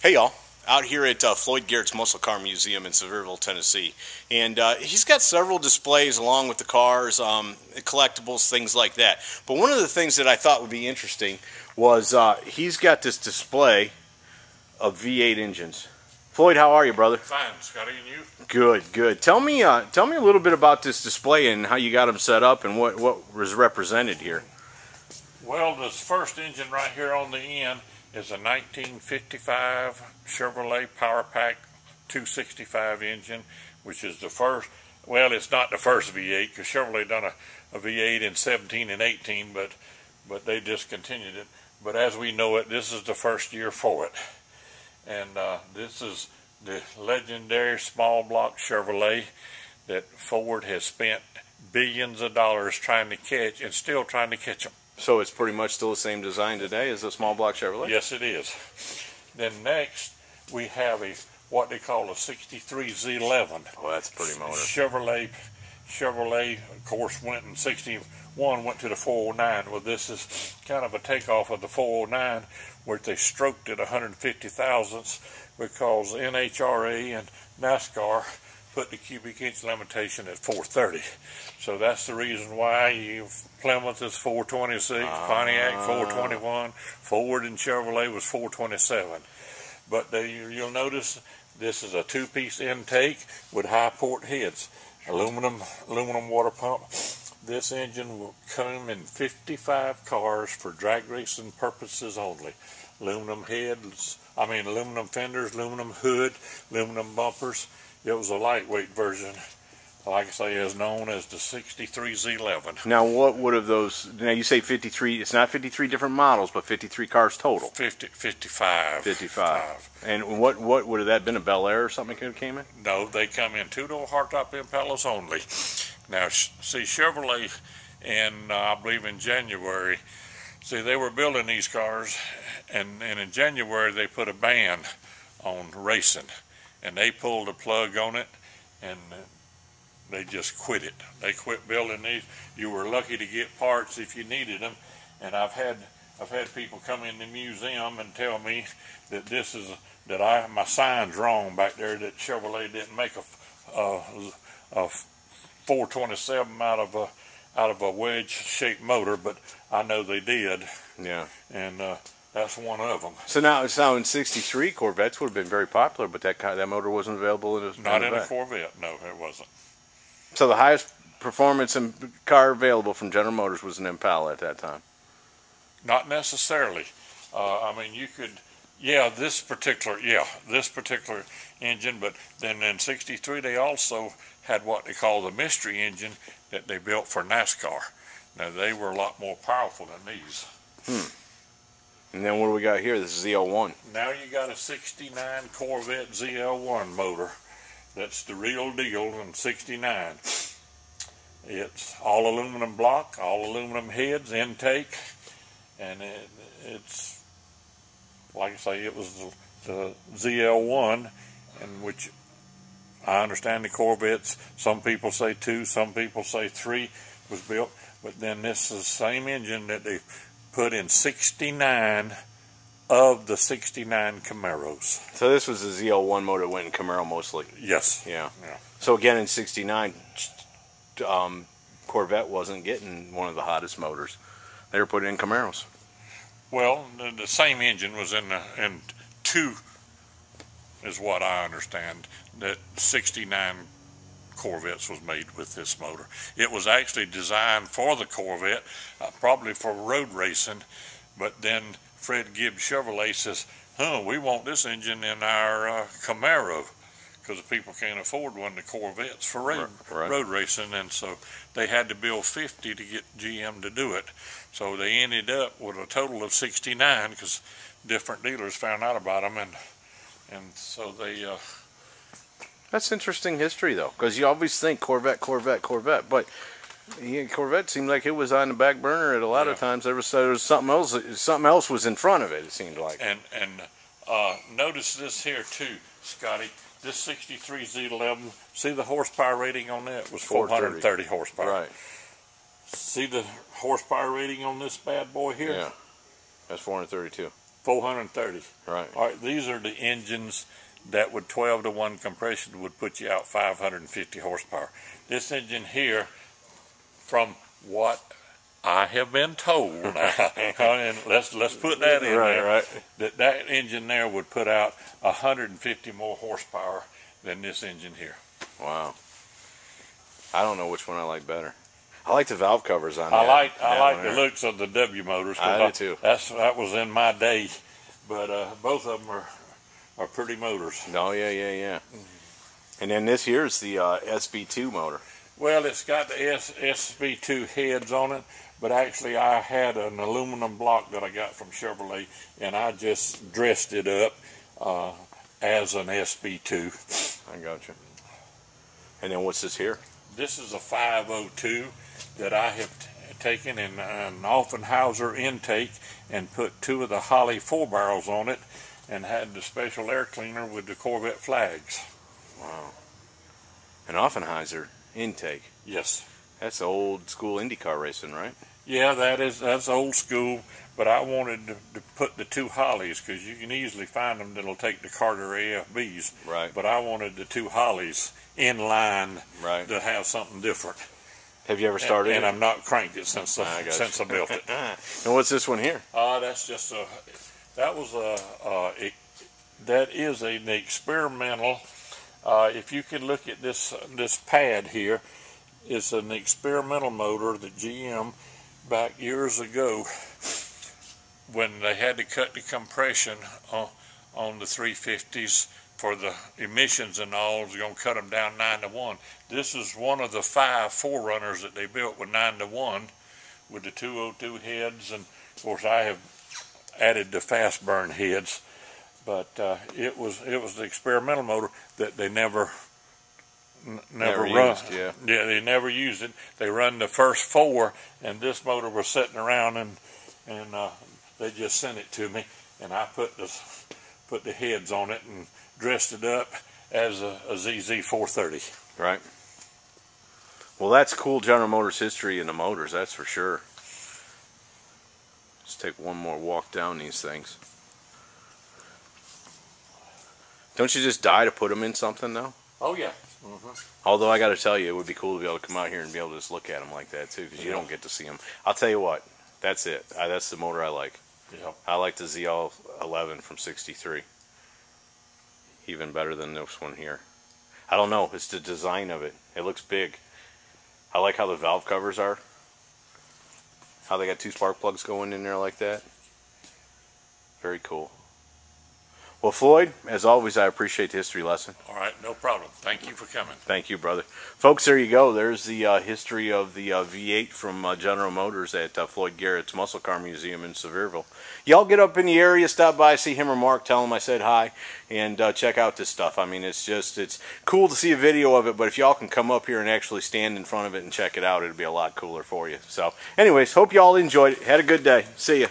Hey y'all, out here at Floyd Garrett's Muscle Car Museum in Sevierville, Tennessee, and he's got several displays along with the cars, collectibles, things like that. But one of the things that I thought would be interesting was he's got this display of V-8 engines. Floyd, how are you, brother? Fine, Scotty, and you? Good, good. Tell me a little bit about this display and how you got them set up and what was represented here. Well, this first engine right here on the end is a 1955 Chevrolet Power Pack 265 engine, which is the first. Well, it's not the first V8 because Chevrolet done a V8 in 17 and 18, but they discontinued it. But as we know it, this is the first year for it. And this is the legendary small block Chevrolet that Ford has spent billions of dollars trying to catch and still trying to catch them. So it's pretty much still the same design today as the small block Chevrolet? Yes, it is. Then next, we have what they call a 63 Z11. Oh, that's a pretty motor. Chevrolet, of course, went in 61, went to the 409. Well, this is kind of a takeoff of the 409, where they stroked it 150 thousandths because NHRA and NASCAR put the cubic inch limitation at 430. So that's the reason why Plymouth is 426, Pontiac 421, Ford and Chevrolet was 427. But you'll notice this is a two-piece intake with high port heads, aluminum water pump. This engine will come in 55 cars for drag racing purposes only. Aluminum heads, aluminum fenders, aluminum hood, aluminum bumpers. It was a lightweight version, like I say, is known as the 63 Z11. Now, what would have those? Now you say 53. It's not 53 different models, but 53 cars total. 55. 55. And what would have that been? A Bel Air or something that came in? No, they come in two-door hardtop Impalas only. Now, see, Chevrolet, I believe in January, they were building these cars, and in January they put a ban on racing. And they pulled the plug on it, and they just quit it. They quit building these. You were lucky to get parts if you needed them. And I've had people come in the museum and tell me that my sign's wrong back there. That Chevrolet didn't make a 427 out of a wedge-shaped motor, but I know they did. Yeah. And that's one of them. So now in '63, Corvettes would have been very popular, but that motor wasn't available in Not in a Corvette. No, it wasn't. So the highest performance car available from General Motors was an Impala at that time. Not necessarily. You could, this particular engine, but then in '63 they also had what they call the mystery engine that they built for NASCAR. Now they were a lot more powerful than these. And then what do we got here? This is ZL1. Now you got a '69 Corvette ZL1 motor. That's the real deal in '69. It's all aluminum block, all aluminum heads, intake, and it's, like I say, it was the ZL1, in which I understand the Corvettes, some people say 2, some people say 3 was built, but then this is the same engine that they put in 69 of the 69 Camaros. So this was the ZL1 motor that went in Camaro mostly? Yes. Yeah. So again, in '69, Corvette wasn't getting one of the hottest motors. They were putting in Camaros. Well, the same engine was in 2, is what I understand, that 69 Corvettes was made with this motor. It was actually designed for the Corvette, probably for road racing, but then Fred Gibbs Chevrolet says, we want this engine in our Camaro, because the people can't afford one of the Corvettes for road racing, and so they had to build 50 to get GM to do it. So they ended up with a total of 69 because different dealers found out about them, and so they... That's interesting history, though, because you always think Corvette, but Corvette seemed like it was on the back burner at a lot of times. There was something else was in front of it, it seemed like. And notice this here too, Scotty. This 63 Z11, see the horsepower rating on that was 430 horsepower. Right. See the horsepower rating on this bad boy here? Yeah. That's 432. 430. Right. All right, these are the engines that with 12-to-1 compression would put you out 550 horsepower. This engine here, from what I have been told, and let's put that in there, right. that engine there would put out 150 more horsepower than this engine here. Wow. I don't know which one I like better. I like the valve covers on that. I like the looks of the W motors. I do too. That was in my day, but both of them are pretty motors. Oh yeah. And then this here is the SB2 motor. Well, it's got the SB2 heads on it, but actually I had an aluminum block that I got from Chevrolet, and I just dressed it up as an SB2. I got you. And then what's this here? This is a 502 that I have taken in an Offenhauser intake and put 2 of the Holley 4-barrels on it and had the special air cleaner with the Corvette flags. Wow. An Offenhauser intake? Yes. That's old school IndyCar racing, right? Yeah, that's old school, but I wanted to put the 2 Holleys because you can easily find them that'll take the Carter AFBs. Right. But I wanted the 2 Holleys in line to have something different. Have you ever started and I'm not cranked it since I built it. And what's this one here? That's just that is an experimental. If you can look at this pad here, it's an experimental motor that GM back years ago, when they had to cut the compression on the 350s for the emissions and all, was going to cut them down 9-to-1. This is one of the 5 4Runners that they built with 9-to-1 with the 202 heads, and of course I have added the fast burn heads, but it was the experimental motor that they never run. Used, yeah, they never used it. They run the first 4, and this motor was sitting around, and they just sent it to me, and I put the heads on it and dressed it up as a ZZ 430. Right. Well, that's cool General Motors history in the motors, that's for sure. Let's take one more walk down these things. Don't you just die to put them in something, though? Oh, yeah. Although I got to tell you, it would be cool to be able to come out here and be able to just look at them like that, too, because you don't get to see them. I'll tell you what, that's it. That's the motor I like. Yeah. I like the ZL11 from '63. Even better than this one here. I don't know, it's the design of it. It looks big. I like how the valve covers are. How they got 2 spark plugs going in there like that. Very cool. Well, Floyd, as always, I appreciate the history lesson. All right, no problem. Thank you for coming. Thank you, brother. Folks, there you go. There's the history of the V-8 from General Motors at Floyd Garrett's Muscle Car Museum in Sevierville. Y'all get up in the area, stop by, see him or Mark, tell him I said hi, and check out this stuff. I mean, it's cool to see a video of it, but if y'all can come up here and actually stand in front of it and check it out, it'd be a lot cooler for you. So, anyways, hope y'all enjoyed it. Had a good day. See ya.